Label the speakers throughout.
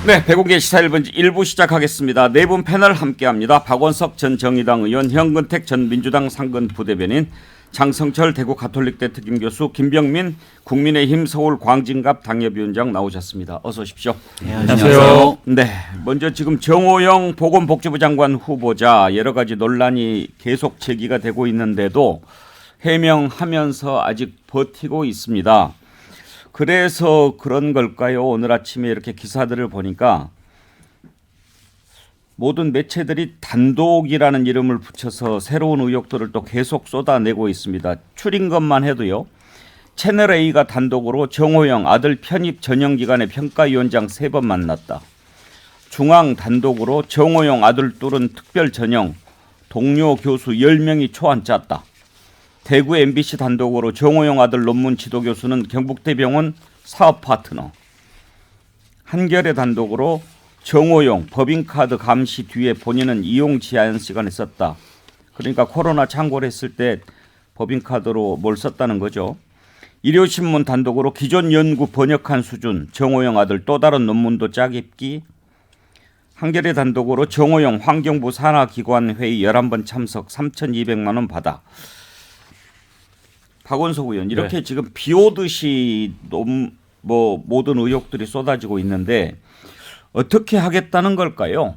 Speaker 1: 네, 백운계 시사 1분 1부 시작하겠습니다. 네 분 패널 함께합니다. 박원석 전 정의당 의원, 현근택 전 민주당 상근 부대변인, 장성철 대구 가톨릭대 특임교수, 김병민 국민의힘 서울 광진갑 당협위원장 나오셨습니다. 어서 오십시오.
Speaker 2: 네, 안녕하세요.
Speaker 1: 네, 먼저 지금 정호영 보건복지부 장관 후보자 여러 가지 논란이 계속 제기가 되고 있는데도 해명하면서 아직 버티고 있습니다. 그래서 그런 걸까요? 오늘 아침에 이렇게 기사들을 보니까 모든 매체들이 단독이라는 이름을 붙여서 새로운 의혹들을 또 계속 쏟아내고 있습니다. 추린 것만 해도요. 채널A가 단독으로 정호영 아들 편입 전형기관의 평가위원장 3번 만났다. 중앙 단독으로 정호영 아들 뚫은 특별 전형 동료 교수 10명이 초안 짰다. 대구 MBC 단독으로 정호영 아들 논문 지도 교수는 경북대병원 사업 파트너. 한겨레 단독으로 정호용 법인카드 감시 뒤에 본인은 이용 제한 시간에 썼다. 그러니까 코로나 창궐 했을 때 법인카드로 뭘 썼다는 거죠. 일요신문 단독으로 기존 연구 번역한 수준 정호용 아들 또 다른 논문도 짜깁기. 한겨레 단독으로 정호용 환경부 산하기관 회의 11번 참석 3,200만 원 받아. 박원석 의원 이렇게
Speaker 2: 네.
Speaker 1: 지금 비오듯이 모든 의혹들이 쏟아지고 있는데 어떻게 하겠다는 걸까요?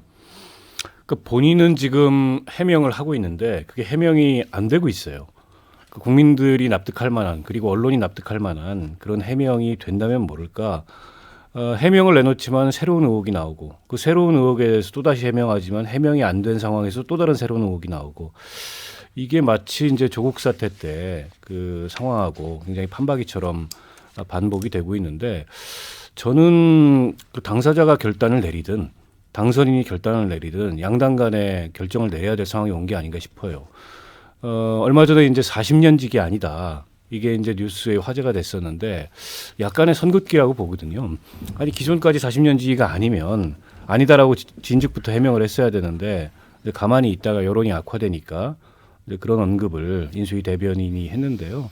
Speaker 2: 그러니까 본인은 지금 해명을 하고 있는데 그게 해명이 안 되고 있어요. 국민들이 납득할 만한 그리고 언론이 납득할 만한 그런 해명이 된다면 모를까. 해명을 내놓지만 새로운 의혹이 나오고 그 새로운 의혹에 대해서 또다시 해명하지만 해명이 안 된 상황에서 또 다른 새로운 의혹이 나오고 이게 마치 이제 조국 사태 때 그 상황하고 굉장히 판박이처럼 반복이 되고 있는데 저는 그 당사자가 결단을 내리든 당선인이 결단을 내리든 양당 간에 결정을 내려야 될 상황이 온 게 아닌가 싶어요. 얼마 전에 이제 40년직이 아니다. 이게 이제 뉴스에 화제가 됐었는데 약간의 선긋기라고 보거든요. 아니 기존까지 40년직이 아니면 아니다라고 진즉부터 해명을 했어야 되는데 가만히 있다가 여론이 악화되니까 그런 언급을 인수위 대변인이 했는데요.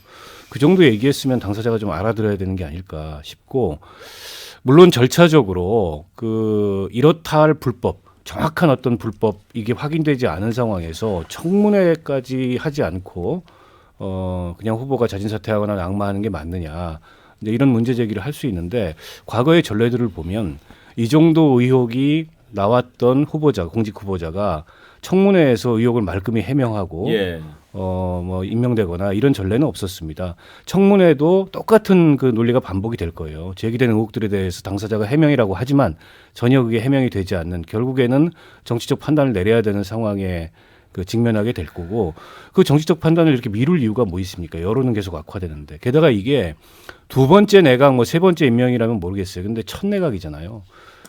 Speaker 2: 그 정도 얘기했으면 당사자가 좀 알아들어야 되는 게 아닐까 싶고 물론 절차적으로 그 이렇다 할 불법 정확한 어떤 불법 이게 확인되지 않은 상황에서 청문회까지 하지 않고 그냥 후보가 자진 사퇴하거나 낙마하는 게 맞느냐 이런 문제 제기를 할 수 있는데 과거의 전례들을 보면 이 정도 의혹이 나왔던 후보자 공직 후보자가 청문회에서 의혹을 말끔히 해명하고 임명되거나 이런 전례는 없었습니다. 청문회도 똑같은 그 논리가 반복이 될 거예요. 제기된 의혹들에 대해서 당사자가 해명이라고 하지만 전혀 그게 해명이 되지 않는 결국에는 정치적 판단을 내려야 되는 상황에 그 직면하게 될 거고 그 정치적 판단을 이렇게 미룰 이유가 뭐 있습니까? 여론은 계속 악화되는데 게다가 이게 두 번째 내각 세 번째 임명이라면 모르겠어요. 근데 첫 내각이잖아요.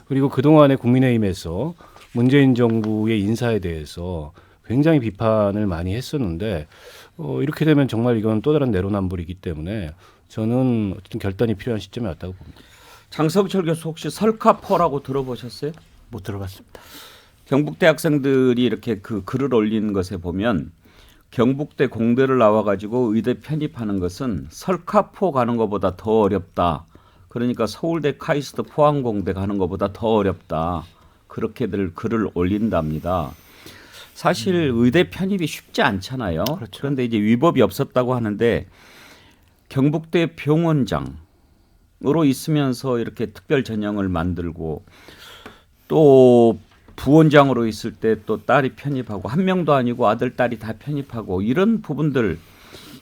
Speaker 2: 그리고 그동안에 국민의힘에서 문재인 정부의 인사에 대해서 굉장히 비판을 많이 했었는데 이렇게 되면 정말 이건 또 다른 내로남불이기 때문에 저는 어쨌든 결단이 필요한 시점에 왔다고 봅니다.
Speaker 1: 장성철 교수 혹시 설카포라고 들어보셨어요?
Speaker 3: 못 들어봤습니다.
Speaker 1: 경북대 학생들이 이렇게 그 글을 올리는 것에 보면 경북대 공대를 나와가지고 의대 편입하는 것은 설카포 가는 것보다 더 어렵다. 그러니까 서울대 카이스트 포항공대 가는 것보다 더 어렵다. 그렇게들 글을 올린답니다. 사실 의대 편입이 쉽지 않잖아요.
Speaker 3: 그렇죠.
Speaker 1: 그런데 이제 위법이 없었다고 하는데 경북대 병원장으로 있으면서 이렇게 특별 전형을 만들고 또 부원장으로 있을 때 또 딸이 편입하고 한 명도 아니고 아들 딸이 다 편입하고 이런 부분들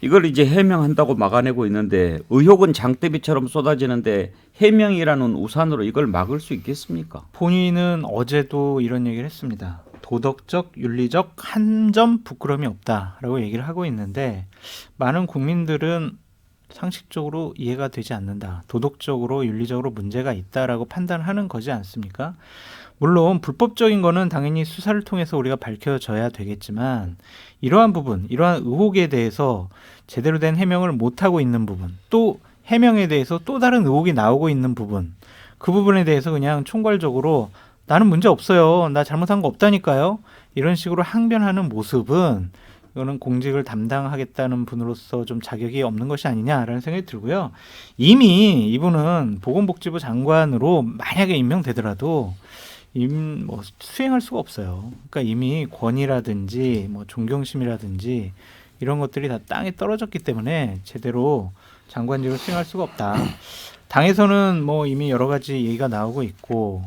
Speaker 1: 이걸 이제 해명한다고 막아내고 있는데 의혹은 장대비처럼 쏟아지는데 해명이라는 우산으로 이걸 막을 수 있겠습니까?
Speaker 3: 본인은 어제도 이런 얘기를 했습니다. 도덕적, 윤리적 한 점 부끄러움이 없다라고 얘기를 하고 있는데 많은 국민들은 상식적으로 이해가 되지 않는다. 도덕적으로, 윤리적으로 문제가 있다라고 판단하는 거지 않습니까? 물론 불법적인 거는 당연히 수사를 통해서 우리가 밝혀져야 되겠지만 이러한 부분, 이러한 의혹에 대해서 제대로 된 해명을 못하고 있는 부분, 또 해명에 대해서 또 다른 의혹이 나오고 있는 부분, 그 부분에 대해서 그냥 총괄적으로 나는 문제 없어요. 나 잘못한 거 없다니까요. 이런 식으로 항변하는 모습은 이거는 공직을 담당하겠다는 분으로서 좀 자격이 없는 것이 아니냐라는 생각이 들고요. 이미 이분은 보건복지부 장관으로 만약에 임명되더라도 뭐 수행할 수가 없어요. 그러니까 이미 권위라든지 뭐 존경심이라든지 이런 것들이 다 땅에 떨어졌기 때문에 제대로 장관직을 수행할 수가 없다. 당에서는 뭐 이미 여러 가지 얘기가 나오고 있고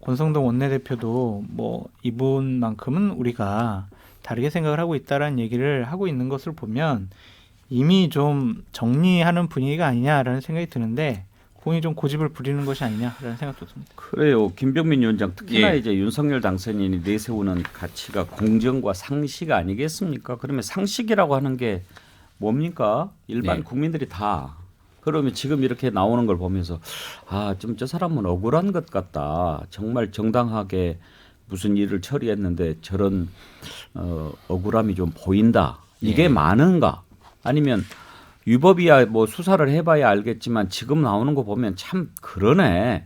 Speaker 3: 권성동 원내대표도 뭐 이분만큼은 우리가 다르게 생각을 하고 있다라는 얘기를 하고 있는 것을 보면 이미 좀 정리하는 분위기가 아니냐라는 생각이 드는데 본인이 좀 고집을 부리는 것이 아니냐라는 생각도 듭니다.
Speaker 1: 그래요. 김병민 위원장 특히나
Speaker 2: 예.
Speaker 1: 이제 윤석열 당선인이 내세우는 가치가 공정과 상식 아니겠습니까? 그러면 상식이라고 하는 게 뭡니까? 일반
Speaker 2: 네.
Speaker 1: 국민들이 다. 그러면 지금 이렇게 나오는 걸 보면서 좀 저 사람은 억울한 것 같다. 정말 정당하게 무슨 일을 처리했는데 저런 억울함이 좀 보인다. 이게
Speaker 2: 예.
Speaker 1: 많은가? 아니면 위법이야 뭐 수사를 해봐야 알겠지만 지금 나오는 거 보면 참 그러네.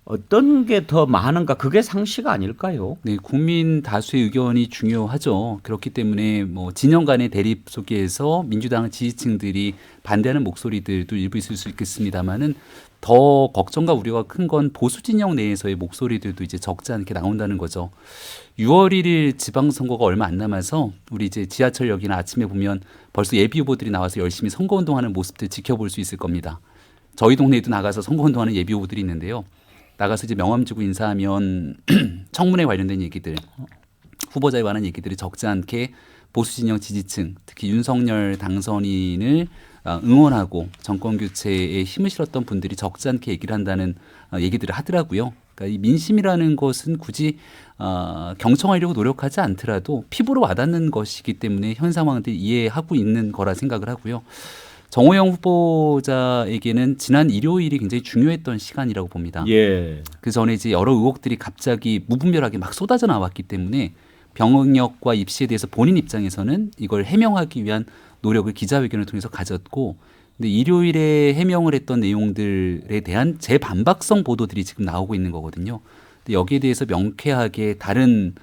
Speaker 1: 어떤 게 더 많은가? 그게 상식 아닐까요?
Speaker 4: 네, 국민 다수의 의견이 중요하죠. 그렇기 때문에 뭐 진영 간의 대립 속에서 민주당 지지층들이 반대하는 목소리들도 일부 있을 수 있겠습니다만은 더 걱정과 우려가 큰 건 보수 진영 내에서의 목소리들도 이제 적지 않게 나온다는 거죠. 6월 1일 지방선거가 얼마 안 남아서 우리 이제 지하철역이나 아침에 보면 벌써 예비 후보들이 나와서 열심히 선거운동하는 모습들 지켜볼 수 있을 겁니다. 저희 동네에도 나가서 선거운동하는 예비 후보들이 있는데요. 나가서 이제 명함 주고 인사하면 청문회 관련된 얘기들, 후보자에 관한 얘기들이 적지 않게 보수 진영 지지층, 특히 윤석열 당선인을 응원하고 정권 교체에 힘을 실었던 분들이 적지 않게 얘기를 한다는 얘기들을 하더라고요. 그러니까 이 민심이라는 것은 굳이 경청하려고 노력하지 않더라도 피부로 와닿는 것이기 때문에 현 상황들 이해하고 있는 거라 생각을 하고요. 정호영 후보자에게는 지난 일요일이 굉장히 중요했던 시간이라고 봅니다.
Speaker 1: 예.
Speaker 4: 그 전에 이제 여러 의혹들이 갑자기 무분별하게 막 쏟아져 나왔기 때문에 병역과 입시에 대해서 본인 입장에서는 이걸 해명하기 위한 노력을 기자회견을 통해서 가졌고, 근데 일요일에 해명을 했던 내용들에 대한 재반박성 보도들이 지금 나오고 있는 거거든요. 근데 여기에 대해서 명쾌하게 다른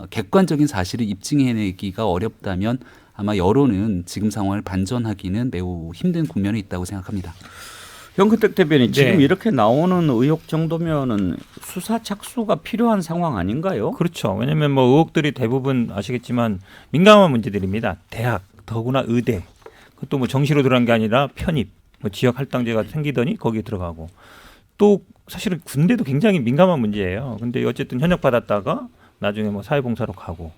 Speaker 4: 객관적인 사실을 입증해내기가 어렵다면 아마 여론은 지금 상황을 반전하기는 매우 힘든 국면에 있다고 생각합니다.
Speaker 1: 현근택 대변인 지금
Speaker 3: 네.
Speaker 1: 이렇게 나오는 의혹 정도면은 수사 착수가 필요한 상황 아닌가요?
Speaker 5: 그렇죠. 왜냐하면 뭐 의혹들이 대부분 아시겠지만 민감한 문제들입니다. 대학, 더구나 의대, 그것도 뭐 정시로 들어간 게 아니라 편입, 뭐 지역 할당제가 생기더니 거기에 들어가고, 또 사실은 군대도 굉장히 민감한 문제예요. 근데 어쨌든 현역 받았다가 나중에 뭐 사회봉사로 가고.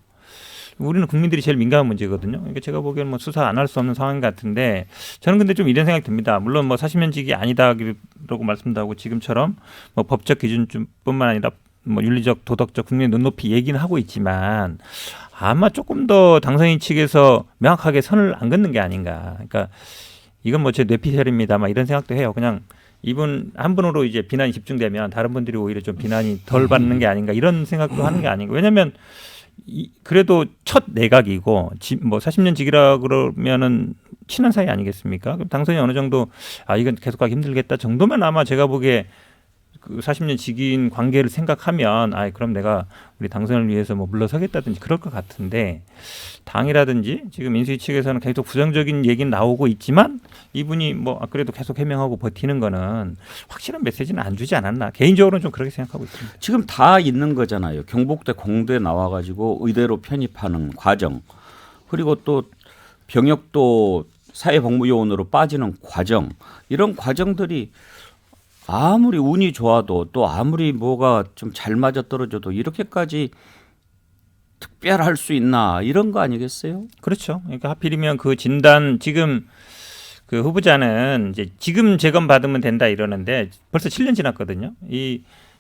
Speaker 5: 우리는 국민들이 제일 민감한 문제거든요. 그러니까 제가 보기에는 뭐 수사 안 할 수 없는 상황 같은데, 저는 근데 좀 이런 생각이 듭니다. 물론 뭐 40년직이 아니다라고 말씀드리고 지금처럼 뭐 법적 기준뿐만 아니라 뭐 윤리적, 도덕적, 국민의 눈높이 얘기는 하고 있지만 아마 조금 더 당선인 측에서 명확하게 선을 안 긋는 게 아닌가. 그러니까 이건 뭐 제 뇌피셜입니다. 막 이런 생각도 해요. 그냥 이분 한 분으로 이제 비난이 집중되면 다른 분들이 오히려 좀 비난이 덜 받는 게 아닌가, 이런 생각도 하는 게 아닌가. 왜냐하면 그래도 첫 내각이고 뭐 40년 직이라 그러면은 친한 사이 아니겠습니까? 그럼 당선이 어느 정도 이건 계속 가기 힘들겠다 정도면 아마 제가 보기에 그 40년 직인 관계를 생각하면 그럼 내가 우리 당선을 위해서 뭐 물러서겠다든지 그럴 것 같은데, 당이라든지 지금 인수위 측에서는 계속 부정적인 얘기는 나오고 있지만 이분이 뭐 그래도 계속 해명하고 버티는 거는 확실한 메시지는 안 주지 않았나, 개인적으로는 좀 그렇게 생각하고 있습니다.
Speaker 1: 지금 다 있는 거잖아요. 경북대 공대 나와가지고 의대로 편입하는 과정, 그리고 또 병역도 사회복무요원으로 빠지는 과정, 이런 과정들이 아무리 운이 좋아도 또 아무리 뭐가 좀 잘 맞아 떨어져도 이렇게까지 특별할 수 있나, 이런 거 아니겠어요?
Speaker 5: 그렇죠. 그러니까 하필이면 그 진단, 지금 그 후보자는 이제 지금 재검 받으면 된다 이러는데 벌써 7년 지났거든요.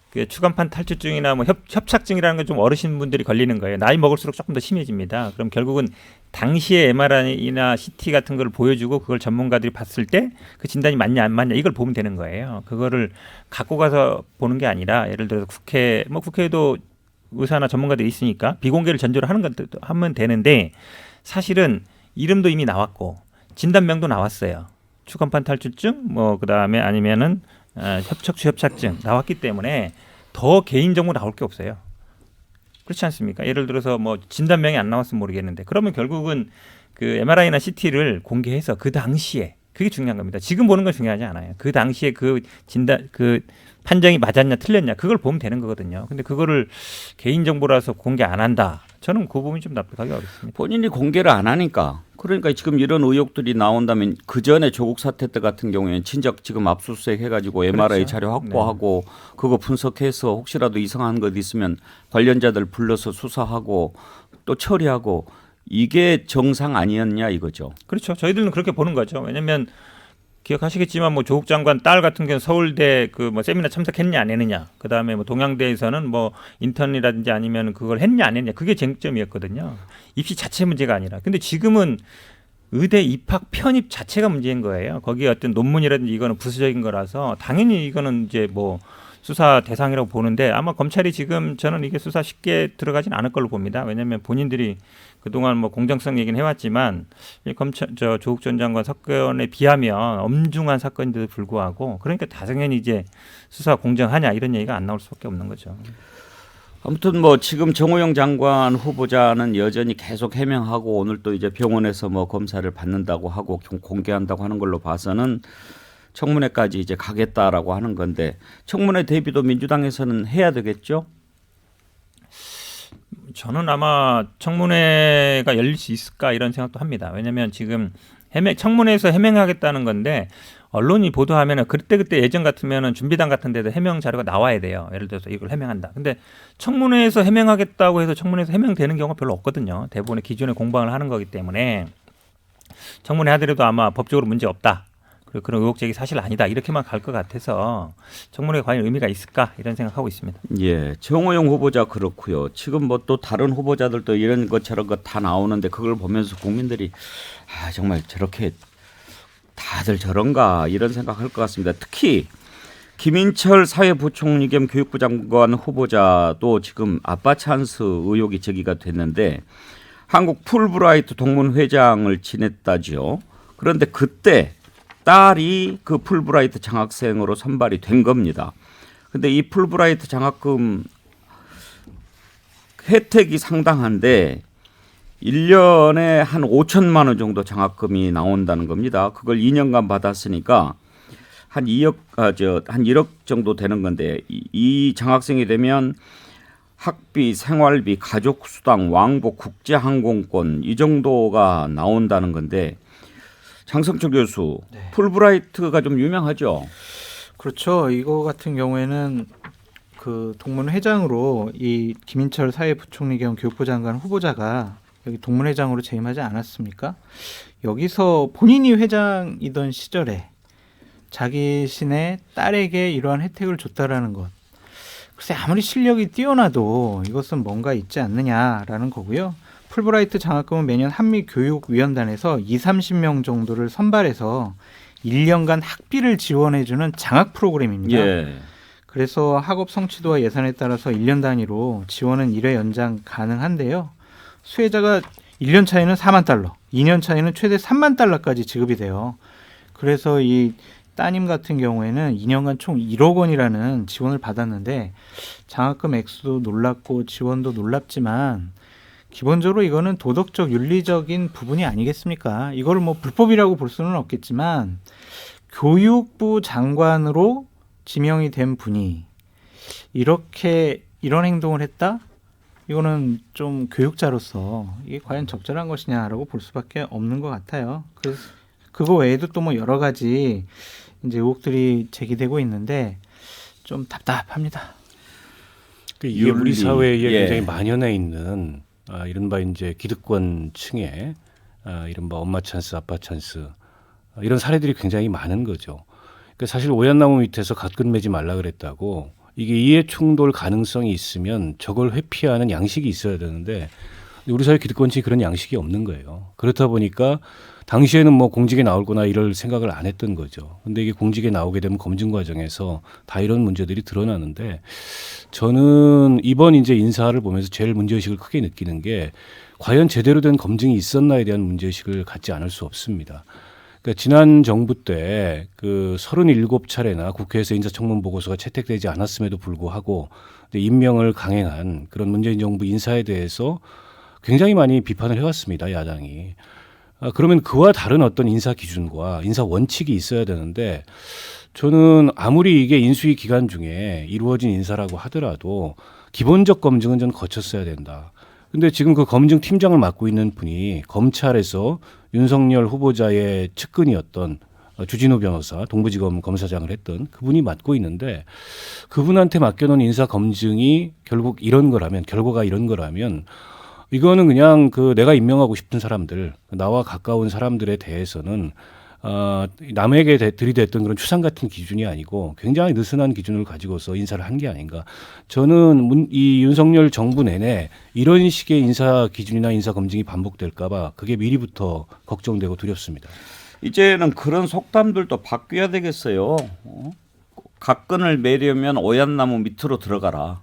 Speaker 5: 그 추간판 탈출증이나 뭐 협착증이라는 건 좀 어르신 분들이 걸리는 거예요. 나이 먹을수록 조금 더 심해집니다. 그럼 결국은 당시에 MRI나 CT 같은 걸 보여주고 그걸 전문가들이 봤을 때 그 진단이 맞냐 안 맞냐 이걸 보면 되는 거예요. 그거를 갖고 가서 보는 게 아니라, 예를 들어서 국회에도 의사나 전문가들이 있으니까 비공개를 전제로 하면 되는데, 사실은 이름도 이미 나왔고 진단명도 나왔어요. 추간판 탈출증, 뭐 그다음에 아니면은 협착증 나왔기 때문에 더 개인정보 나올 게 없어요. 그렇지 않습니까? 예를 들어서 뭐 진단명이 안 나왔으면 모르겠는데 그러면 결국은 그 MRI나 CT를 공개해서 그 당시에 그게 중요한 겁니다. 지금 보는 건 중요하지 않아요. 그 당시에 그 진단 그 판정이 맞았냐 틀렸냐 그걸 보면 되는 거거든요. 근데 그거를 개인정보라서 공개 안 한다. 저는 그 부분이 좀 납득하기 어렵습니다.
Speaker 1: 본인이 공개를 안 하니까. 그러니까 지금 이런 의혹들이 나온다면 그 전에 조국 사태 때 같은 경우에는 진작 지금 압수수색 해가지고 MRI
Speaker 5: 그렇죠.
Speaker 1: 자료 확보하고 그거 분석해서 혹시라도 이상한 것 있으면 관련자들 불러서 수사하고 또 처리하고 이게 정상 아니었냐 이거죠.
Speaker 5: 그렇죠. 저희들은 그렇게 보는 거죠. 왜냐하면 기억하시겠지만 뭐 조국 장관 딸 같은 경우는 서울대 그 뭐 세미나 참석했냐 안 했느냐. 그다음에 뭐 동양대에서는 뭐 인턴이라든지 아니면 그걸 했냐 안 했냐. 그게 쟁점이었거든요. 입시 자체 문제가 아니라. 근데 지금은 의대 입학 편입 자체가 문제인 거예요. 거기에 어떤 논문이라든지 이거는 부수적인 거라서 당연히 이거는 이제 뭐 수사 대상이라고 보는데 아마 검찰이 지금 저는 이게 수사 쉽게 들어가진 않을 걸로 봅니다. 왜냐하면 본인들이 그동안 뭐 공정성 얘기는 해왔지만 이 조국 전 장관 사건에 비하면 엄중한 사건인데도 불구하고 그러니까 당연히 이제 수사 공정하냐 이런 얘기가 안 나올 수밖에 없는 거죠.
Speaker 1: 아무튼 뭐 지금 정호영 장관 후보자는 여전히 계속 해명하고 오늘 또 이제 병원에서 뭐 검사를 받는다고 하고 공개한다고 하는 걸로 봐서는 청문회까지 이제 가겠다라고 하는 건데 청문회 대비도 민주당에서는 해야 되겠죠?
Speaker 5: 저는 아마 청문회가 열릴 수 있을까 이런 생각도 합니다. 왜냐하면 지금 청문회에서 해명하겠다는 건데 언론이 보도하면은 그때 예전 같으면은 준비단 같은 데도 해명 자료가 나와야 돼요. 예를 들어서 이걸 해명한다. 근데 청문회에서 해명하겠다고 해서 청문회에서 해명되는 경우가 별로 없거든요. 대부분의 기존에 공방을 하는 거기 때문에 청문회 하더라도 아마 법적으로 문제 없다. 그리고 그런 의혹 제기 사실 아니다. 이렇게만 갈 것 같아서 청문회가 과연 의미가 있을까 이런 생각하고 있습니다.
Speaker 1: 예, 정호영 후보자 그렇고요. 지금 뭐 또 다른 후보자들도 이런 것 저런 것 다 나오는데 그걸 보면서 국민들이 아 정말 저렇게 다들 저런가 이런 생각할 것 같습니다. 특히 김인철 사회부총리 겸 교육부 장관 후보자도 지금 아빠 찬스 의혹이 제기가 됐는데 한국 풀브라이트 동문 회장을 지냈다죠. 그런데 그때 딸이 그 풀브라이트 장학생으로 선발이 된 겁니다. 근데 이 풀브라이트 장학금 혜택이 상당한데 1년에 한 5천만 원 정도 장학금이 나온다는 겁니다. 그걸 2년간 받았으니까 한 1억 정도 되는 건데 이 장학생이 되면 학비, 생활비, 가족수당, 왕복, 국제항공권 이 정도가 나온다는 건데 장성철 교수,
Speaker 3: 네.
Speaker 1: 풀브라이트가 좀 유명하죠?
Speaker 3: 그렇죠. 이거 같은 경우에는 그 동문 회장으로 이 김인철 사회부총리 겸 교육부 장관 후보자가 여기 동문 회장으로 재임하지 않았습니까? 여기서 본인이 회장이던 시절에 자기 신의 딸에게 이러한 혜택을 줬다라는 것. 글쎄 아무리 실력이 뛰어나도 이것은 뭔가 있지 않느냐라는 거고요. 풀브라이트 장학금은 매년 한미교육위원단에서 20-30명 정도를 선발해서 1년간 학비를 지원해주는 장학 프로그램입니다.
Speaker 1: 예.
Speaker 3: 그래서 학업 성취도와 예산에 따라서 1년 단위로 지원은 1회 연장 가능한데요. 수혜자가 1년 차이는 4만 달러, 2년 차이는 최대 3만 달러까지 지급이 돼요. 그래서 이 따님 같은 경우에는 2년간 총 1억 원이라는 지원을 받았는데 장학금 액수도 놀랍고 지원도 놀랍지만 기본적으로 이거는 도덕적 윤리적인 부분이 아니겠습니까? 이거를 뭐 불법이라고 볼 수는 없겠지만 교육부 장관으로 지명이 된 분이 이렇게 이런 행동을 했다? 이거는 좀 교육자로서 이게 과연 적절한 것이냐라고 볼 수밖에 없는 것 같아요. 그래서 그거 외에도 또 뭐 여러 가지 이제 의혹들이 제기되고 있는데 좀 답답합니다.
Speaker 2: 이게 우리 사회에
Speaker 1: 예.
Speaker 2: 굉장히 만연해 있는 이른바 이제 기득권층의 이른바 엄마 찬스, 아빠 찬스 이런 사례들이 굉장히 많은 거죠. 그러니까 사실 오얏나무 밑에서 갓끝 매지 말라 그랬다고 이게 이해 충돌 가능성이 있으면 저걸 회피하는 양식이 있어야 되는데 우리 사회 기득권층이 그런 양식이 없는 거예요. 그렇다 보니까 당시에는 뭐 공직에 나올 거나 이럴 생각을 안 했던 거죠. 근데 이게 공직에 나오게 되면 검증 과정에서 다 이런 문제들이 드러나는데 저는 이번 이제 인사를 보면서 제일 문제의식을 크게 느끼는 게 과연 제대로 된 검증이 있었나에 대한 문제의식을 갖지 않을 수 없습니다. 그러니까 지난 정부 때 그 37차례나 국회에서 인사청문 보고서가 채택되지 않았음에도 불구하고 임명을 강행한 그런 문재인 정부 인사에 대해서 굉장히 많이 비판을 해왔습니다. 야당이. 그러면 그와 다른 어떤 인사 기준과 인사 원칙이 있어야 되는데 저는 아무리 이게 인수위 기간 중에 이루어진 인사라고 하더라도 기본적 검증은 좀 거쳤어야 된다. 근데 지금 그 검증 팀장을 맡고 있는 분이 검찰에서 윤석열 후보자의 측근이었던 주진우 변호사, 동부지검 검사장을 했던 그분이 맡고 있는데 그분한테 맡겨놓은 인사 검증이 결국 이런 거라면, 결과가 이런 거라면 이거는 그냥 그 내가 임명하고 싶은 사람들, 나와 가까운 사람들에 대해서는 남에게 들이댔던 그런 추상 같은 기준이 아니고 굉장히 느슨한 기준을 가지고서 인사를 한 게 아닌가. 저는 이 윤석열 정부 내내 이런 식의 인사 기준이나 인사 검증이 반복될까 봐 그게 미리부터 걱정되고 두렵습니다.
Speaker 1: 이제는 그런 속담들도 바뀌어야 되겠어요. 각근을 매려면 오얏나무 밑으로 들어가라.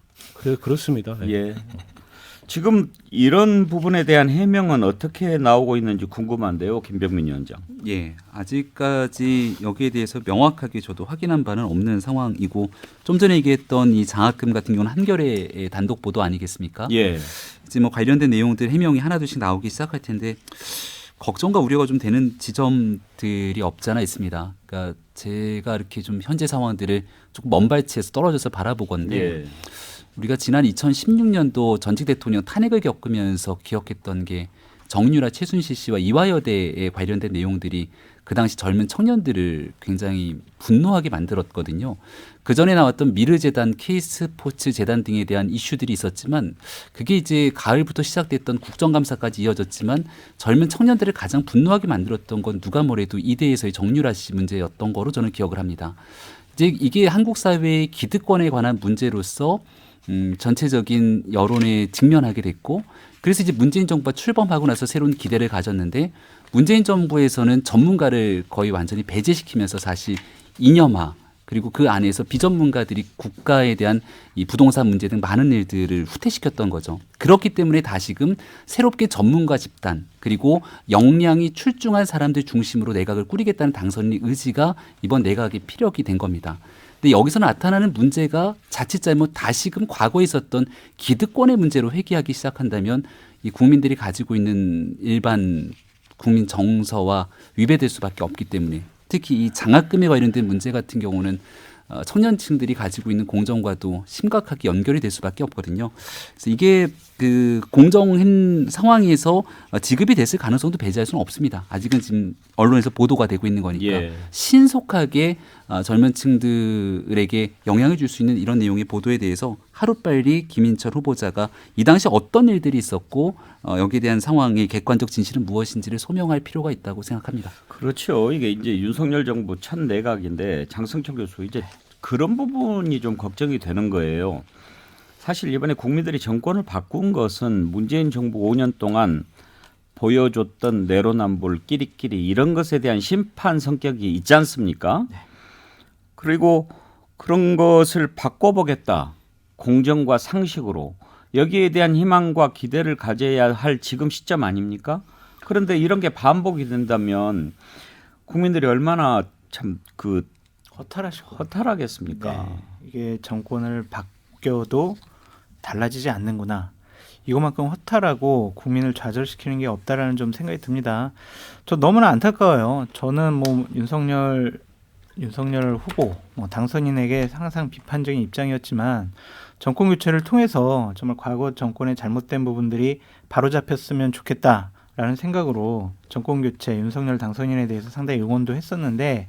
Speaker 2: 그렇습니다. 네.
Speaker 1: 예. 지금 이런 부분에 대한 해명은 어떻게 나오고 있는지 궁금한데요, 김병민 위원장.
Speaker 4: 예, 아직까지 여기에 대해서 명확하게 저도 확인한 바는 없는 상황이고 좀 전에 얘기했던 이 장학금 같은 경우는 한겨레의 단독 보도 아니겠습니까?
Speaker 1: 예.
Speaker 4: 이제 뭐 관련된 내용들 해명이 하나둘씩 나오기 시작할 텐데 걱정과 우려가 좀 되는 지점들이 없지 않아 있습니다. 그러니까 제가 이렇게 좀 현재 상황들을 조금 먼 발치에서 떨어져서 바라보건데
Speaker 1: 예.
Speaker 4: 우리가 지난 2016년도 전직 대통령 탄핵을 겪으면서 기억했던 게 정유라 최순실 씨와 이화여대에 관련된 내용들이 그 당시 젊은 청년들을 굉장히 분노하게 만들었거든요. 그 전에 나왔던 미르재단, K스포츠재단 등에 대한 이슈들이 있었지만 그게 이제 가을부터 시작됐던 국정감사까지 이어졌지만 젊은 청년들을 가장 분노하게 만들었던 건 누가 뭐래도 이대에서의 정유라 씨 문제였던 거로 저는 기억을 합니다. 이제 이게 한국 사회의 기득권에 관한 문제로서 전체적인 여론에 직면하게 됐고 그래서 이제 문재인 정부가 출범하고 나서 새로운 기대를 가졌는데 문재인 정부에서는 전문가를 거의 완전히 배제시키면서 사실 이념화 그리고 그 안에서 비전문가들이 국가에 대한 이 부동산 문제 등 많은 일들을 후퇴시켰던 거죠. 그렇기 때문에 다시금 새롭게 전문가 집단 그리고 역량이 출중한 사람들 중심으로 내각을 꾸리겠다는 당선인의 의지가 이번 내각의 피력이 된 겁니다. 근데 여기서 나타나는 문제가 자칫 잘못 다시금 과거에 있었던 기득권의 문제로 회귀하기 시작한다면 이 국민들이 가지고 있는 일반 국민 정서와 위배될 수밖에 없기 때문에 특히 이 장학금에 관련된 문제 같은 경우는 청년층들이 가지고 있는 공정과도 심각하게 연결이 될 수밖에 없거든요. 그래서 이게 그 공정한 상황에서 지급이 됐을 가능성도 배제할 수는 없습니다. 아직은 지금 언론에서 보도가 되고 있는 거니까
Speaker 1: 예.
Speaker 4: 신속하게 젊은 층들에게 영향을 줄 수 있는 이런 내용의 보도에 대해서 하루빨리 김인철 후보자가 이 당시 어떤 일들이 있었고 여기에 대한 상황의 객관적 진실은 무엇인지를 소명할 필요가 있다고 생각합니다.
Speaker 1: 그렇죠. 이게 이제 윤석열 정부 첫 내각인데 장성철 교수 이제 그런 부분이 좀 걱정이 되는 거예요. 사실 이번에 국민들이 정권을 바꾼 것은 문재인 정부 5년 동안 보여줬던 내로남불, 끼리끼리 이런 것에 대한 심판 성격이 있지 않습니까? 네. 그리고 그런 것을 바꿔보겠다. 공정과 상식으로. 여기에 대한 희망과 기대를 가져야 할 지금 시점 아닙니까? 그런데 이런 게 반복이 된다면 국민들이 얼마나 참 그 허탈하겠습니까?
Speaker 3: 네. 이게 정권을 바뀌어도 달라지지 않는구나. 이것만큼 허탈하고 국민을 좌절시키는 게 없다라는 좀 생각이 듭니다. 저 너무나 안타까워요. 저는 뭐 윤석열 후보 당선인에게 항상 비판적인 입장이었지만 정권 교체를 통해서 정말 과거 정권의 잘못된 부분들이 바로잡혔으면 좋겠다라는 생각으로 정권 교체 윤석열 당선인에 대해서 상당히 응원도 했었는데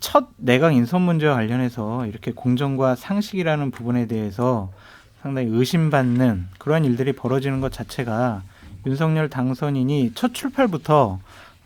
Speaker 3: 첫 내각 인선 문제와 관련해서 이렇게 공정과 상식이라는 부분에 대해서 상당히 의심받는 그러한 일들이 벌어지는 것 자체가 윤석열 당선인이 첫 출발부터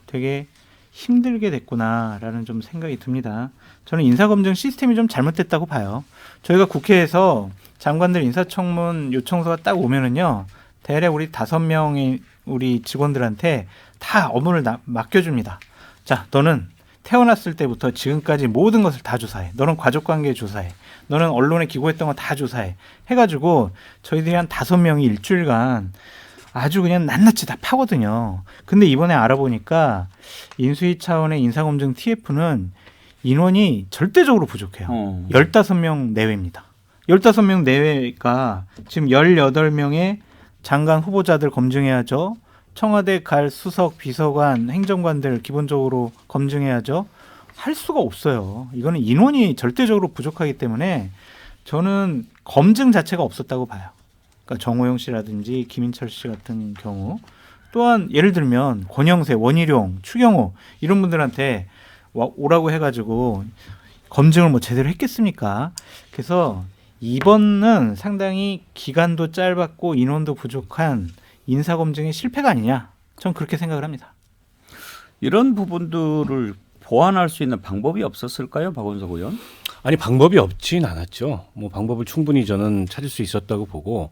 Speaker 3: 되게 힘들게 됐구나라는 좀 생각이 듭니다. 저는 인사검증 시스템이 좀 잘못됐다고 봐요. 저희가 국회에서 장관들 인사청문 요청서가 딱 오면은요, 대략 우리 5명의 우리 직원들한테 다 업무를 맡겨줍니다. 자, 너는 태어났을 때부터 지금까지 모든 것을 다 조사해. 너는 가족관계 조사해. 너는 언론에 기고했던 거 다 조사해. 해가지고 저희들이 한 5명이 일주일간 아주 그냥 낱낱이 다 파거든요. 근데 이번에 알아보니까 인수위 차원의 인사검증 TF는 인원이 절대적으로 부족해요. 15명 내외입니다. 15명 내외가 지금 18명의 장관 후보자들 검증해야죠. 청와대 갈 수석, 비서관, 행정관들 기본적으로 검증해야죠. 할 수가 없어요. 이거는 인원이 절대적으로 부족하기 때문에 저는 검증 자체가 없었다고 봐요. 그러니까 정호영 씨라든지 김인철 씨 같은 경우 또한 예를 들면 권영세, 원희룡, 추경호 이런 분들한테 오라고 해가지고 검증을 뭐 제대로 했겠습니까? 그래서 이번은 상당히 기간도 짧았고 인원도 부족한 인사검증의 실패가 아니냐 전 그렇게 생각을 합니다.
Speaker 1: 이런 부분들을 보완할 수 있는 방법이 없었을까요, 박원석 의원?
Speaker 2: 아니 방법이 없진 않았죠. 뭐 방법을 충분히 저는 찾을 수 있었다고 보고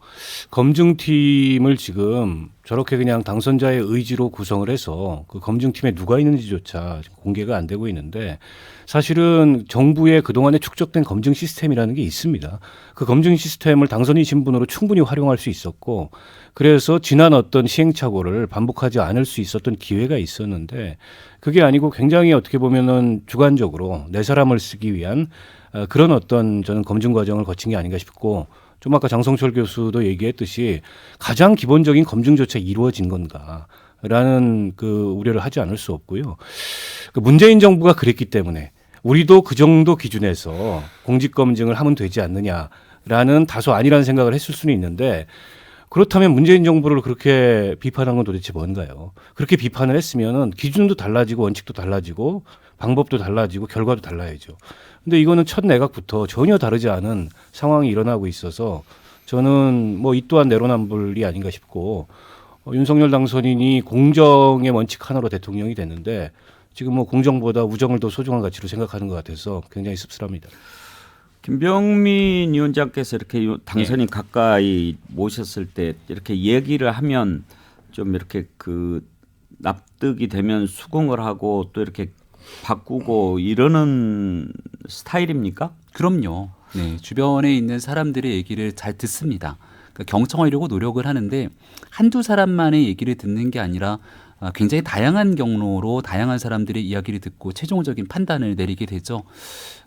Speaker 2: 검증팀을 지금 저렇게 그냥 당선자의 의지로 구성을 해서 그 검증팀에 누가 있는지조차 공개가 안 되고 있는데 사실은 정부의 그동안에 축적된 검증 시스템이라는 게 있습니다. 그 검증 시스템을 당선인 신분으로 충분히 활용할 수 있었고 그래서 지난 어떤 시행착오를 반복하지 않을 수 있었던 기회가 있었는데 그게 아니고 굉장히 어떻게 보면은 주관적으로 내 사람을 쓰기 위한 그런 어떤 저는 검증 과정을 거친 게 아닌가 싶고 좀 아까 장성철 교수도 얘기했듯이 가장 기본적인 검증조차 이루어진 건가라는 그 우려를 하지 않을 수 없고요. 그 문재인 정부가 그랬기 때문에 우리도 그 정도 기준에서 공직 검증을 하면 되지 않느냐라는 다소 아니라는 생각을 했을 수는 있는데 그렇다면 문재인 정부를 그렇게 비판한 건 도대체 뭔가요? 그렇게 비판을 했으면은 기준도 달라지고 원칙도 달라지고 방법도 달라지고 결과도 달라야죠. 근데 이거는 첫 내각부터 전혀 다르지 않은 상황이 일어나고 있어서 저는 뭐 이 또한 내로남불이 아닌가 싶고 윤석열 당선인이 공정의 원칙 하나로 대통령이 됐는데 지금 뭐 공정보다 우정을 더 소중한 가치로 생각하는 것 같아서 굉장히 씁쓸합니다.
Speaker 1: 김병민 위원장께서 이렇게 당선인 가까이 모셨을 때 이렇게 얘기를 하면 좀 이렇게 그 납득이 되면 수긍을 하고 또 이렇게 바꾸고 이러는 스타일입니까?
Speaker 4: 그럼요. 네, 주변에 있는 사람들의 얘기를 잘 듣습니다. 그러니까 경청하려고 노력을 하는데 한두 사람만의 얘기를 듣는 게 아니라 굉장히 다양한 경로로 다양한 사람들의 이야기를 듣고 최종적인 판단을 내리게 되죠.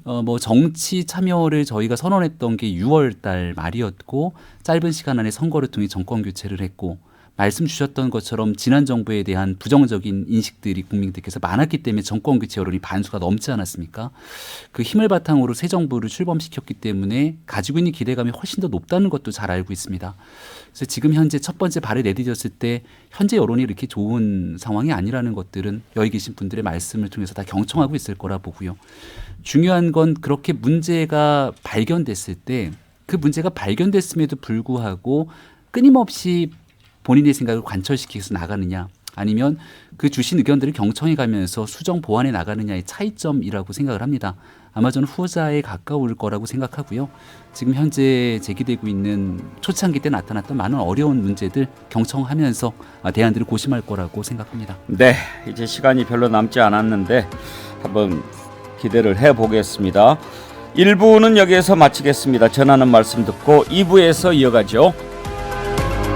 Speaker 4: 뭐 정치 참여를 저희가 선언했던 게 6월 달 말이었고 짧은 시간 안에 선거를 통해 정권 교체를 했고 말씀 주셨던 것처럼 지난 정부에 대한 부정적인 인식들이 국민들께서 많았기 때문에 정권 교체 여론이 반수가 넘지 않았습니까? 그 힘을 바탕으로 새 정부를 출범시켰기 때문에 가지고 있는 기대감이 훨씬 더 높다는 것도 잘 알고 있습니다. 그래서 지금 현재 첫 번째 발을 내디뎠을 때 현재 여론이 이렇게 좋은 상황이 아니라는 것들은 여기 계신 분들의 말씀을 통해서 다 경청하고 있을 거라 보고요. 중요한 건 그렇게 문제가 발견됐을 때 그 문제가 발견됐음에도 불구하고 끊임없이 본인의 생각을 관철시켜서 나가느냐 아니면 그 주신 의견들을 경청해 가면서 수정 보완해 나가느냐의 차이점이라고 생각을 합니다. 아마 저는 후자에 가까울 거라고 생각하고요. 지금 현재 제기되고 있는 초창기 때 나타났던 많은 어려운 문제들 경청하면서 대안들을 고심할 거라고 생각합니다.
Speaker 1: 네, 이제 시간이 별로 남지 않았는데 한번 기대를 해보겠습니다. 1부는 여기에서 마치겠습니다. 전하는 말씀 듣고 2부에서 이어가죠.